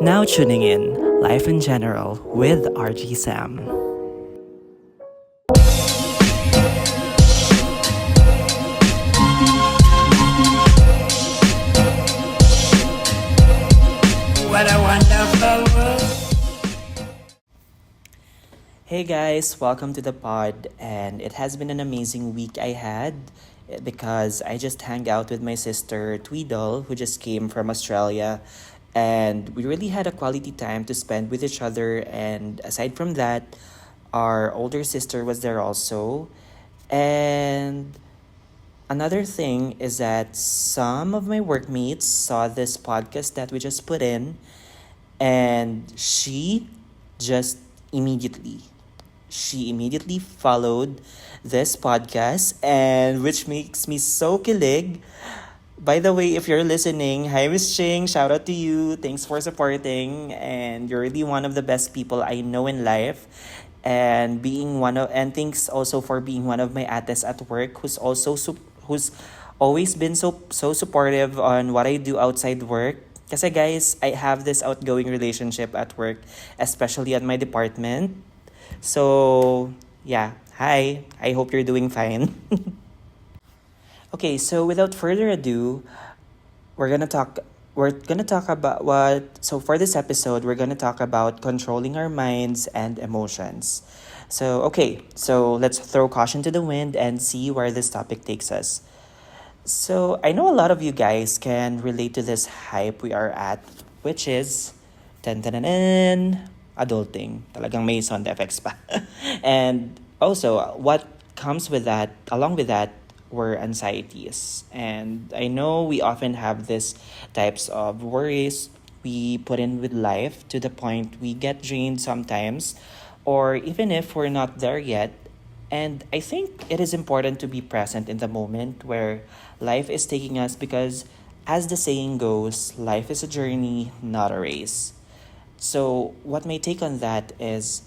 Now tuning in, Life in General with RG Sam. What a wonderful world. Hey guys, welcome to the pod. And it has been an amazing week I had because I just hang out with my sister Tweedle, who just came from Australia. And we really had a quality time to spend with each other. And aside from that, our older sister was there also. And another thing is that some of my workmates saw this podcast that we just put in, and just immediately immediately followed this podcast, and which makes me so kilig. By the way, if you're listening, hi Miss Ching, shout out to you. Thanks for supporting, and you're really one of the best people I know in life. And thanks also for being one of my ates at work who's always been so supportive on what I do outside work. Kasi guys, I have this outgoing relationship at work, especially at my department. So, yeah, hi. I hope you're doing fine. Okay, so without further ado, we're gonna talk we're gonna talk about for this episode we're gonna talk about controlling our minds and emotions. So let's throw caution to the wind and see where this topic takes us. So I know a lot of you guys can relate to this hype we are at, which is adulting. Talagang may sound effects pa. And also, what comes with that, along with that, were anxieties. And I know we often have this types of worries we put in with life to the point we get drained sometimes, or even if we're not there yet. And I think it is important to be present in the moment where life is taking us because, as the saying goes, life is a journey, not a race. So, what my take on that is,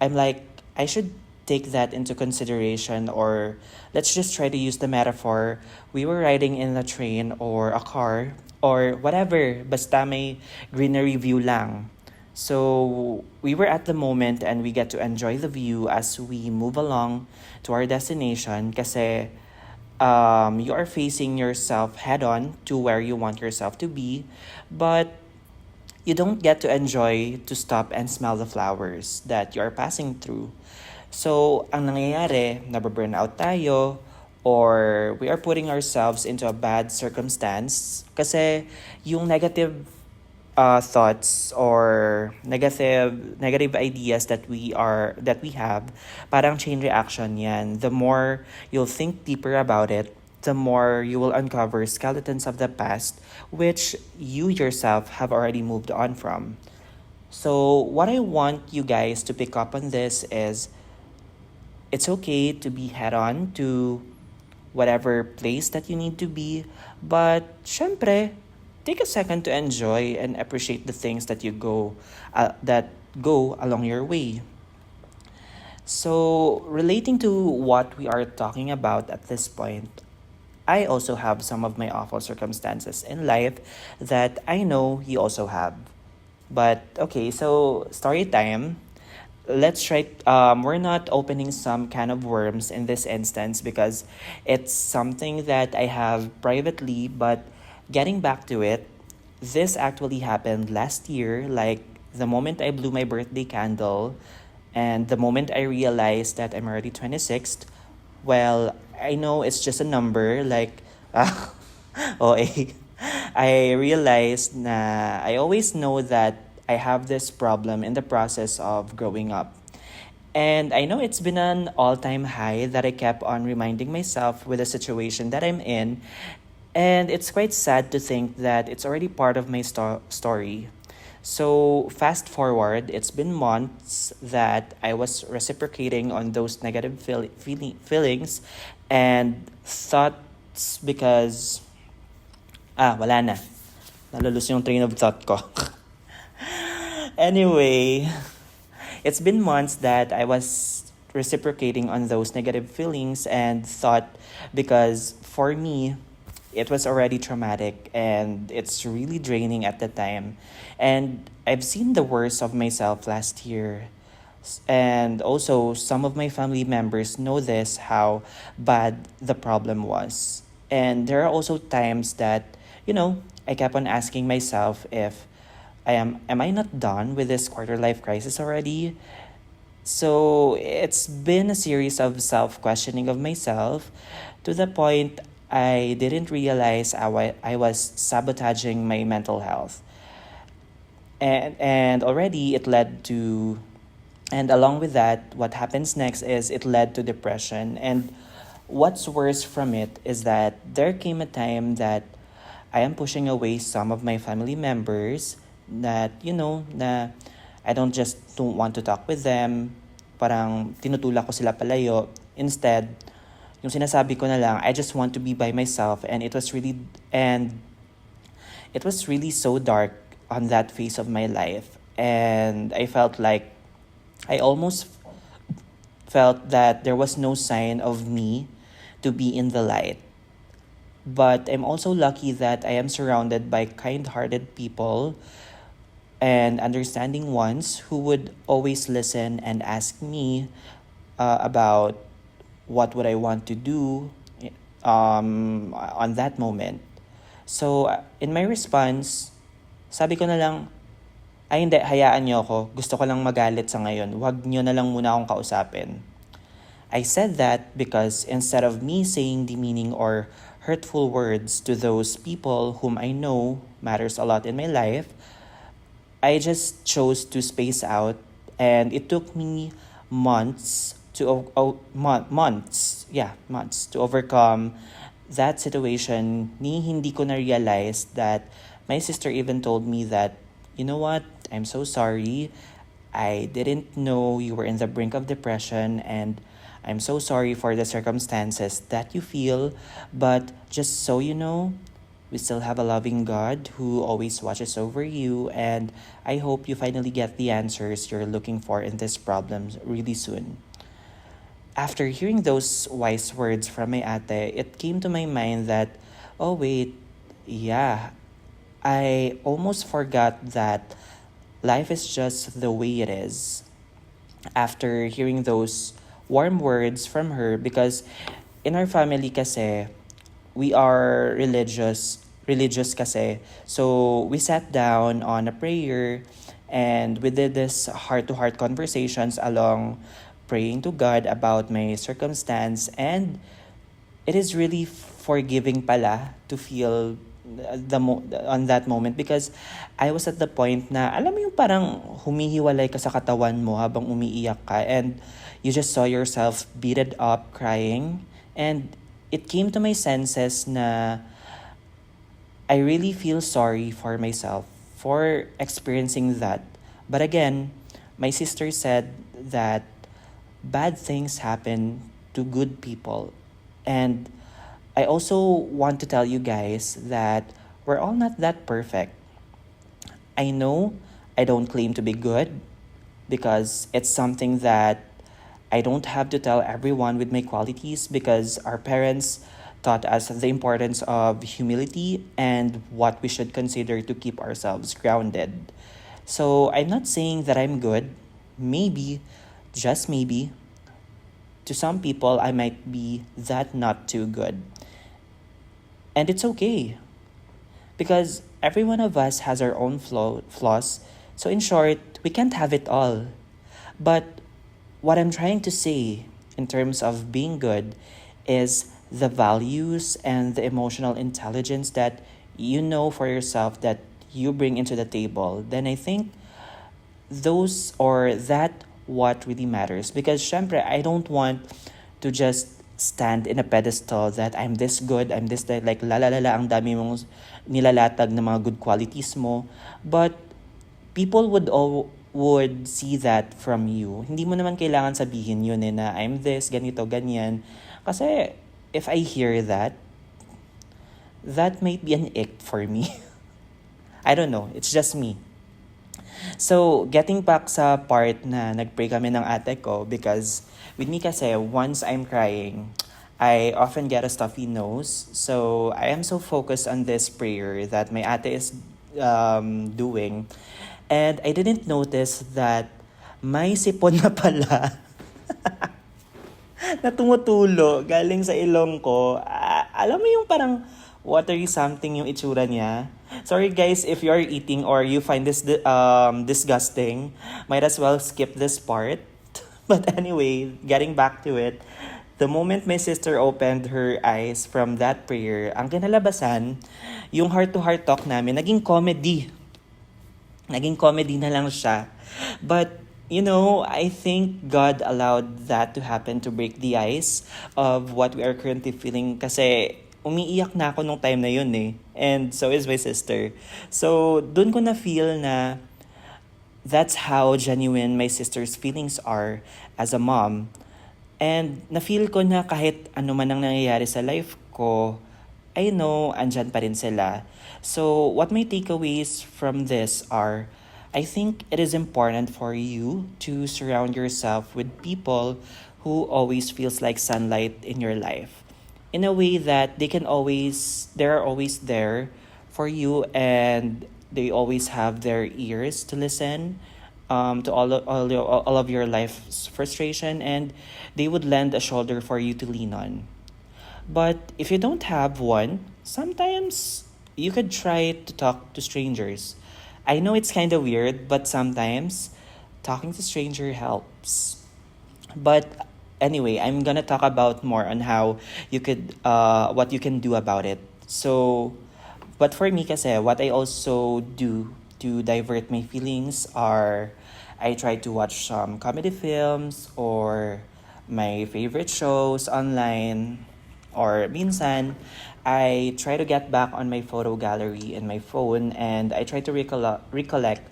I'm like, I should take that into consideration, or let's just try to use the metaphor. We were riding in a train or a car or whatever, basta may greenery view lang. So we were at the moment and we get to enjoy the view as we move along to our destination kasi you are facing yourself head on to where you want yourself to be, but you don't get to enjoy to stop and smell the flowers that you are passing through. So, ang nangyayari, nababurn out tayo, or we are putting ourselves into a bad circumstance kasi yung negative thoughts or negative ideas that we have, parang chain reaction yan. The more you'll think deeper about it, the more you will uncover skeletons of the past which you yourself have already moved on from. So what I want you guys to pick up on this is, it's okay to be head on to whatever place that you need to be, but syempre, take a second to enjoy and appreciate the things that go along your way. So, relating to what we are talking about at this point, I also have some of my awful circumstances in life that I know you also have. But okay, so story time. Let's try. We're not opening some kind of worms in this instance because it's something that I have privately. But getting back to it, this actually happened last year. Like the moment I blew my birthday candle, and the moment I realized that I'm already 26th. Well, I know it's just a number. Like, OA. I realized na I always know that I have this problem in the process of growing up. And I know it's been an all time high that I kept on reminding myself with the situation that I'm in. And it's quite sad to think that it's already part of my story. So, fast forward, it's been months that I was reciprocating on those negative feelings and thoughts because, wala na. Nalulus yung train of thought ko. Anyway, it's been months that I was reciprocating on those negative feelings and thought because for me, it was already traumatic and it's really draining at the time. And I've seen the worst of myself last year. And also, some of my family members know this how bad the problem was. And there are also times that, I kept on asking myself if am I not done with this quarter life crisis already? So it's been a series of self questioning of myself to the point I didn't realize I was sabotaging my mental health. And already it led to, and along with that, what happens next is it led to depression. And what's worse from it is that there came a time that I am pushing away some of my family members that, na I don't want to talk with them. Parang tinutulak ko sila palayo. Instead, yung sinasabi ko na lang, I just want to be by myself. And it was really so dark on that phase of my life. And I felt like I almost felt that there was no sign of me to be in the light. But I'm also lucky that I am surrounded by kind hearted people and understanding ones who would always listen and ask me about what would I want to do on that moment. So, in my response, sabi ko na lang, ay hindi, hayaan niyo ako. Gusto ko lang magalit sa ngayon. Huwag niyo na lang muna akong kausapin. I said that because instead of me saying demeaning or hurtful words to those people whom I know matters a lot in my life, I just chose to space out, and it took me months months to overcome that situation. Hindi ko na realize that my sister even told me that, you know what, I'm so sorry. I didn't know you were in the brink of depression, and I'm so sorry for the circumstances that you feel. But just so you know, we still have a loving God who always watches over you, and I hope you finally get the answers you're looking for in this problem really soon. After hearing those wise words from my ate, it came to my mind that, oh wait, yeah, I almost forgot that life is just the way it is. After hearing those warm words from her, because in our family kasi, we are religious kasi. So we sat down on a prayer and we did this heart-to-heart conversations along praying to God about my circumstance, and it is really forgiving pala to feel on that moment, because I was at the point na alam mo yung parang humihiwalay ka sa katawan mo habang umiiyak ka, and you just saw yourself beaten up crying, and it came to my senses na I really feel sorry for myself for experiencing that. But again, my sister said that bad things happen to good people. And I also want to tell you guys that we're all not that perfect. I know I don't claim to be good because it's something that I don't have to tell everyone with my qualities, because our parents taught us the importance of humility and what we should consider to keep ourselves grounded. So I'm not saying that I'm good. Maybe, just maybe, to some people, I might be that not too good. And it's okay, because every one of us has our own flaws. So, in short, we can't have it all. But what I'm trying to say in terms of being good is the values and the emotional intelligence that you know for yourself that you bring into the table. Then I think those or that what really matters, because syempre I don't want to just stand in a pedestal that I'm this good, I'm this that, like lalalala ang dami mong nilalatag na mga good qualities mo, but people would see that from you. Hindi mo naman kailangan sabihin yun na I'm this, ganito, ganyan. Kasi if I hear that, that might be an ick for me. I don't know, it's just me. So, getting back sa part na nagpray kami ng ate ko, because with me kasi, once I'm crying, I often get a stuffy nose. So I am so focused on this prayer that my ate is doing. And I didn't notice that may sipon na pala na tumutulo galing sa ilong ko. Alam mo yung parang watery something yung itsura niya. Sorry guys if you're eating or you find this disgusting. Might as well skip this part. But anyway, getting back to it, the moment my sister opened her eyes from that prayer, ang kinalabasan, yung heart-to-heart talk namin, naging comedy. Naging comedy na lang siya. But, you know, I think God allowed that to happen to break the ice of what we are currently feeling. Kasi umiiyak na ako nung time na yun eh. And so is my sister. So, dun ko na feel na that's how genuine my sister's feelings are as a mom. And na-feel ko na kahit ano man ang nangyayari sa life ko, I know andyan pa rin sila. So what my takeaways from this are, I think it is important for you to surround yourself with people who always feels like sunlight in your life. In a way that they're always there for you, and they always have their ears to listen to all of your life's frustration, and they would lend a shoulder for you to lean on. But if you don't have one, sometimes you could try to talk to strangers. I know it's kind of weird, but sometimes talking to stranger helps. But anyway, I'm gonna talk about more on how what you can do about it. So, but for me kasi, what I also do to divert my feelings are I try to watch some comedy films or my favorite shows online, or minsan I try to get back on my photo gallery in my phone, and I try to recollect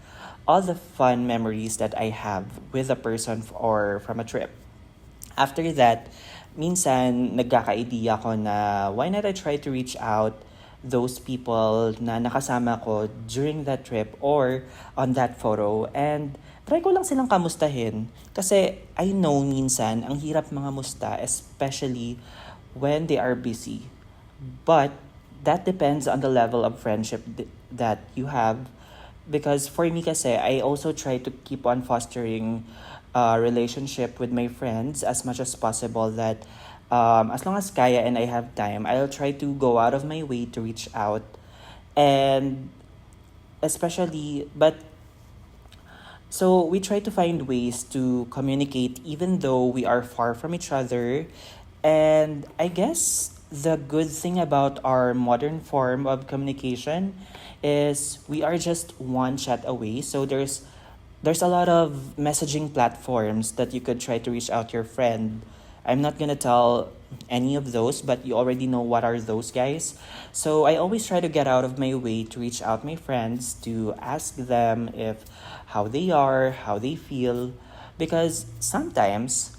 all the fun memories that I have with a person or from a trip. After that, minsan nagkaka-idea ko na why not I try to reach out those people na nakasama ko during that trip or on that photo, and try ko lang silang kamustahin. Kasi I know minsan ang hirap mga musta, especially when they are busy. But that depends on the level of friendship that you have. Because for me kasi, I also try to keep on fostering a relationship with my friends as much as possible, that as long as kaya and I have time, I'll try to go out of my way to reach out. And especially, but so we try to find ways to communicate even though we are far from each other. And I guess the good thing about our modern form of communication is we are just one chat away. So there's a lot of messaging platforms that you could try to reach out your friend. I'm not gonna tell any of those, but you already know what are those guys. So I always try to get out of my way to reach out my friends to ask them if how they are, how they feel, because sometimes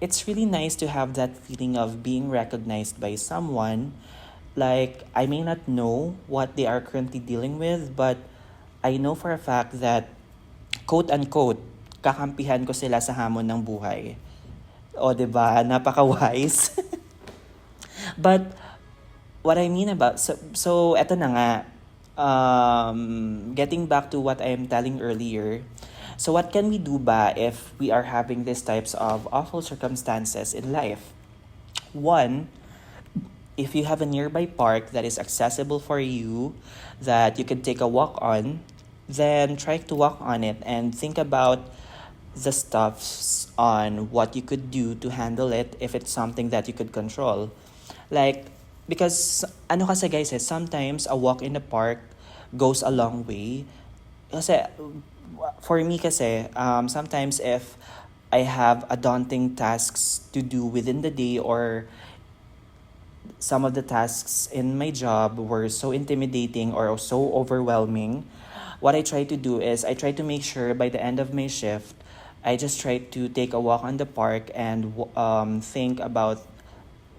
it's really nice to have that feeling of being recognized by someone. Like, I may not know what they are currently dealing with, but I know for a fact that, quote unquote, kakampihan ko sila sa hamon ng buhay. O, diba? Napaka-wise. But, what I mean about, so eto na nga, getting back to what I am telling earlier, so what can we do ba if we are having these types of awful circumstances in life? One, if you have a nearby park that is accessible for you, that you can take a walk on, then try to walk on it and think about the stuffs on what you could do to handle it if it's something that you could control. Like, because ano kasi guys sometimes a walk in the park goes a long way. Kasi for me kasi, sometimes if I have a daunting tasks to do within the day, or some of the tasks in my job were so intimidating or so overwhelming, what I try to do is I try to make sure by the end of my shift, I just try to take a walk on the park and think about,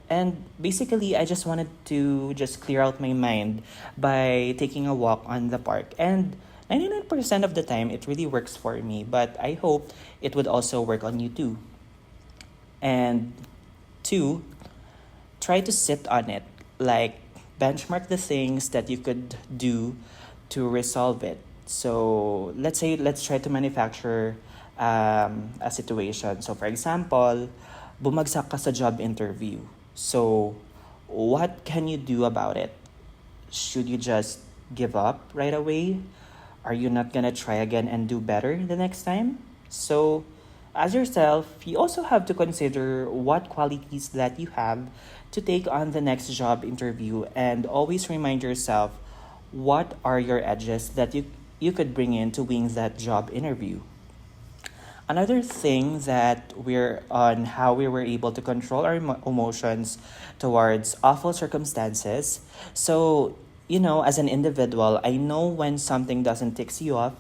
and basically I just wanted to just clear out my mind by taking a walk on the park. And 99% of the time it really works for me, but I hope it would also work on you too. And two, try to sit on it, like benchmark the things that you could do to resolve it. So let's say let's try to manufacture a situation. So for example, bumagsak ka sa job interview. So what can you do about it? Should you just give up right away? Are you not gonna try again and do better the next time? So, as yourself, you also have to consider what qualities that you have to take on the next job interview and always remind yourself what are your edges that you could bring in to win that job interview. Another thing that we're on how we were able to control our emotions towards awful circumstances. So, as an individual, I know when something doesn't tick you off,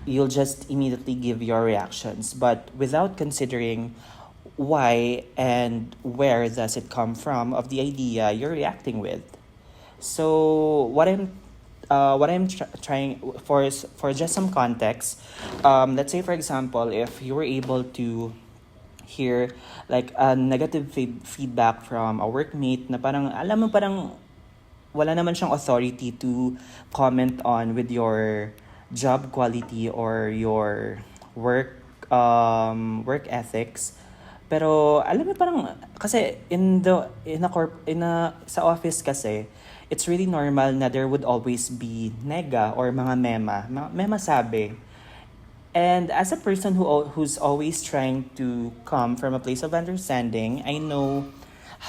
you'll just immediately give your reactions, but without considering why and where does it come from of the idea you're reacting with. So trying for just some context, let's say for example, if you were able to hear like a negative feedback from a workmate na parang alam mo parang wala naman siyang authority to comment on with your job quality or your work ethics. Pero alam mo parang kasi sa office kasi it's really normal na there would always be nega or mga mema sabi. And as a person who's always trying to come from a place of understanding, I know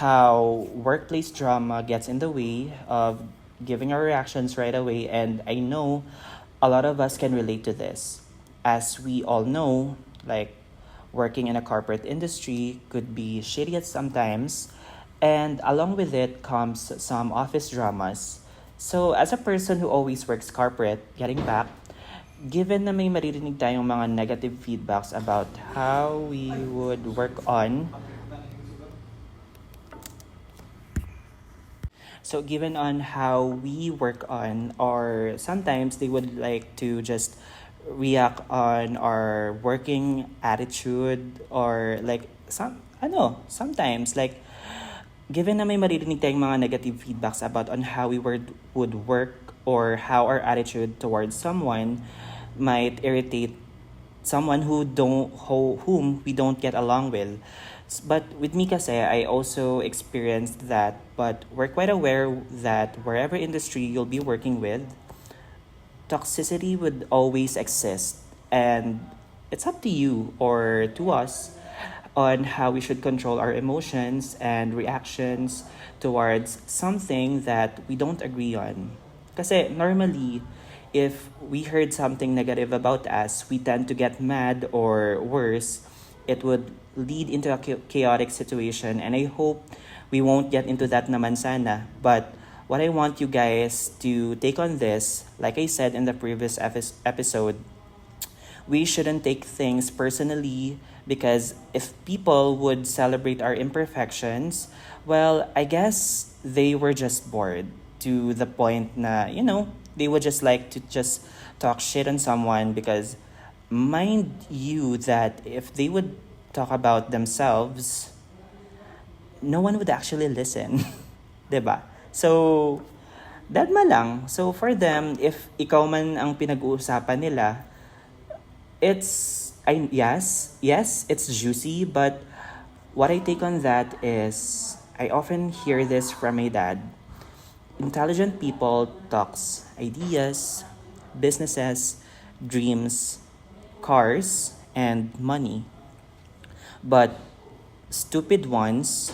how workplace drama gets in the way of giving our reactions right away, and I know a lot of us can relate to this. As we all know, like working in a corporate industry could be shitty at sometimes, and along with it comes some office dramas. So as a person who always works corporate, getting back, given na may maririnig tayong mga negative feedbacks about how we would work on, so given on how we work on, or sometimes they would like to just react on our working attitude, or like sometimes like given na may maririnig tayong mga negative feedbacks about on how we would work or how our attitude towards someone might irritate someone whom we don't get along with. But with me kasi, I also experienced that, but we're quite aware that wherever industry you'll be working with, toxicity would always exist, and it's up to you or to us on how we should control our emotions and reactions towards something that we don't agree on. Kasi normally, if we heard something negative about us, we tend to get mad, or worse, it would lead into a chaotic situation. And I hope we won't get into that naman sana. But what I want you guys to take on this, like I said in the previous episode, we shouldn't take things personally, because if people would celebrate our imperfections, well, I guess they were just bored to the point na, they would just like to just talk shit on someone, because mind you that if they would talk about themselves, no one would actually listen. 'Di ba? So, dadma lang. So, for them, if ikaw man ang pinag-uusapan nila, yes, it's juicy, but what I take on that is, I often hear this from my dad. Intelligent people talks ideas, businesses, dreams, cars, and money. But stupid ones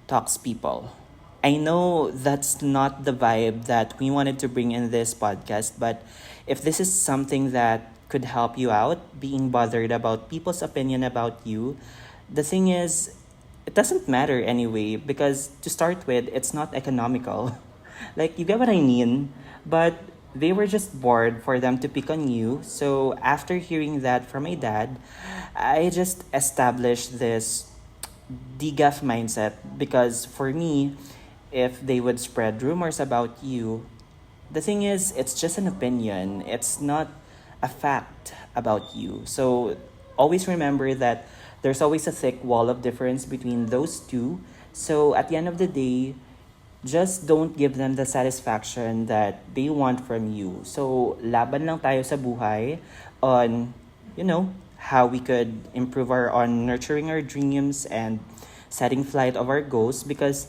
talks people. I know that's not the vibe that we wanted to bring in this podcast, but if this is something that could help you out, being bothered about people's opinion about you, the thing is, it doesn't matter anyway, because to start with, it's not economical. Like, you get what I mean? But they were just bored for them to pick on you. So after hearing that from my dad, I just established this DGAF mindset, because for me, if they would spread rumors about you, the thing is, it's just an opinion. It's not a fact about you. So always remember that there's always a thick wall of difference between those two, So at the end of the day, just don't give them the satisfaction that they want from you. So laban lang tayo sa buhay on, how we could improve on nurturing our dreams and setting flight of our goals, because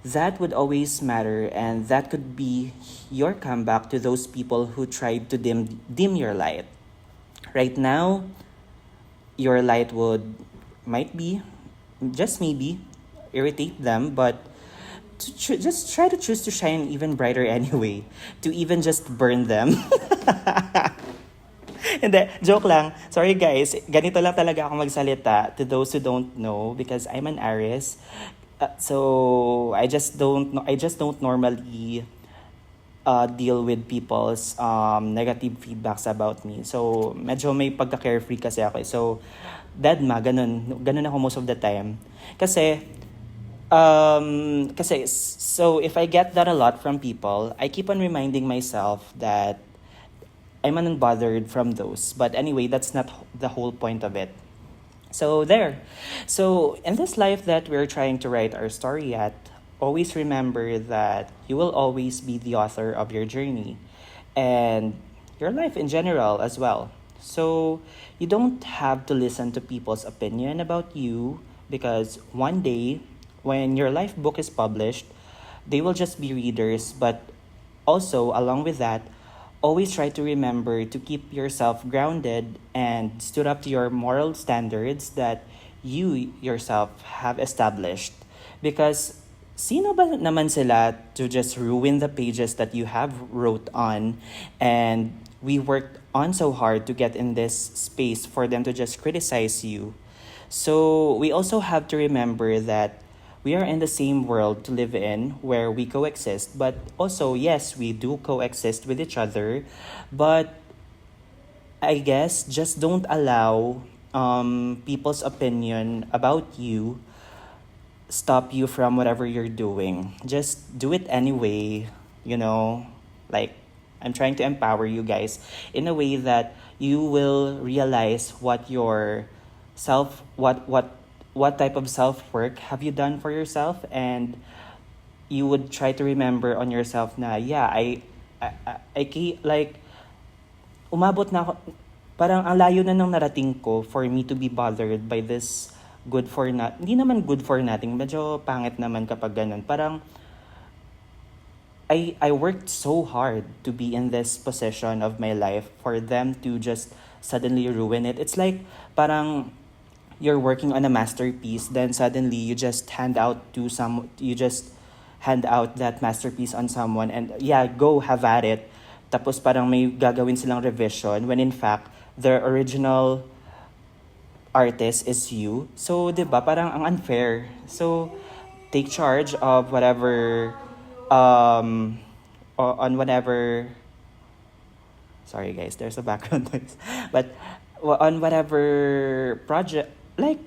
that would always matter, and that could be your comeback to those people who tried to dim your light. Right now, your light would might be, just maybe, irritate them, but just try to choose to shine even brighter anyway, to even just burn them. Hindi, joke lang. Sorry guys, ganito lang talaga ako magsalita to those who don't know, because I'm an Aries. So I just don't normally deal with people's negative feedbacks about me. So medyo may pagka-carefree kasi ako. So deadma, ganun ako most of the time. So if I get that a lot from people, I keep on reminding myself that I'm unbothered from those. But anyway, that's not the whole point of it. So there. So in this life that we're trying to write our story at, always remember that you will always be the author of your journey and your life in general as well. So you don't have to listen to people's opinion about you, because one day when your life book is published, they will just be readers, but also along with that, always try to remember to keep yourself grounded and stood up to your moral standards that you yourself have established. Because sino ba naman sila to just ruin the pages that you have wrote on, and we worked on so hard to get in this space for them to just criticize you. So we also have to remember that we are in the same world to live in where we coexist, but also, yes, we do coexist with each other, but I guess just don't allow people's opinion about you stop you from whatever you're doing. Just do it anyway, you know? Like, I'm trying to empower you guys in a way that you will realize what your self what type of self-work have you done for yourself, and you would try to remember on yourself na yeah, like umabot na ako, parang ang layo na ng narating ko for me to be bothered by this good for not, hindi naman good for nothing, medyo pangit naman kapag ganun. Parang I worked so hard to be in this position of my life for them to just suddenly ruin it. It's like parang you're working on a masterpiece, then suddenly you just hand out that masterpiece on someone, and yeah, go have at it. Tapos parang may gagawin silang revision when in fact the original artist is you. So 'di ba, parang ang unfair. So take charge of whatever on whatever, sorry guys, there's a background noise. But on whatever project, like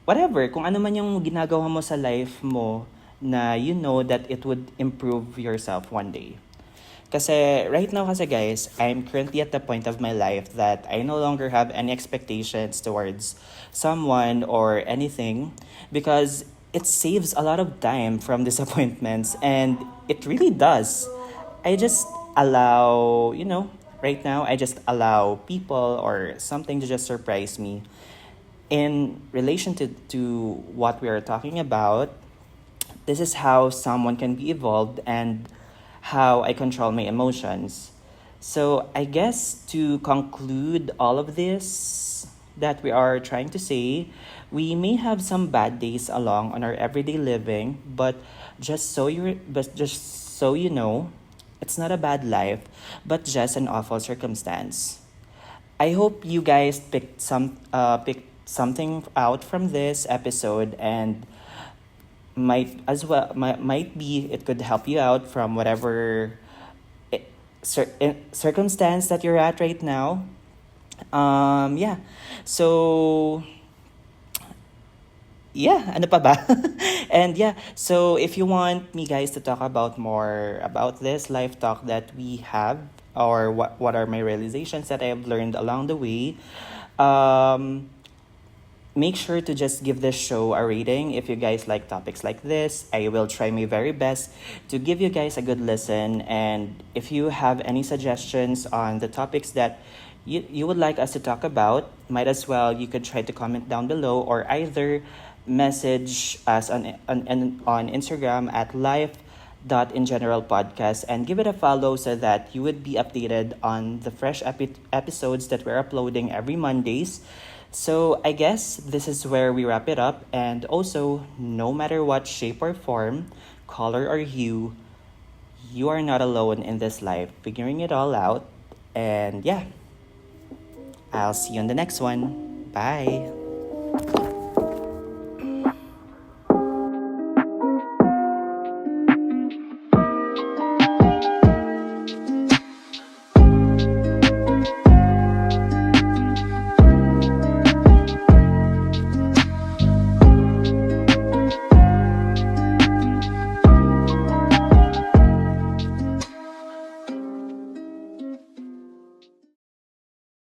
whatever, kung ano man yung ginagawa mo sa life mo na you know that it would improve yourself one day. Kasi right now kasi guys, I'm currently at the point of my life that I no longer have any expectations towards someone or anything, because it saves a lot of time from disappointments, and it really does. I just allow, right now I just allow people or something to just surprise me. In relation to what we are talking about, this is how someone can be evolved and how I control my emotions. So I guess to conclude all of this that we are trying to say, we may have some bad days along on our everyday living, but just so you know, it's not a bad life, but just an awful circumstance. I hope you guys picked something out from this episode, and might be it could help you out from whatever circumstance that you're at right now. Yeah. So yeah, ano pa ba? And yeah, so if you want me guys to talk about more about this life talk that we have, or what are my realizations that I have learned along the way, make sure to just give this show a rating if you guys like topics like this. I will try my very best to give you guys a good listen. And if you have any suggestions on the topics that you would like us to talk about, might as well you could try to comment down below or either message us on Instagram at in general podcast and give it a follow so that you would be updated on the fresh episodes that we're uploading every Mondays. So I guess this is where we wrap it up. And also, no matter what shape or form, color or hue, you are not alone in this life, figuring it all out. And yeah, I'll see you on the next one. Bye.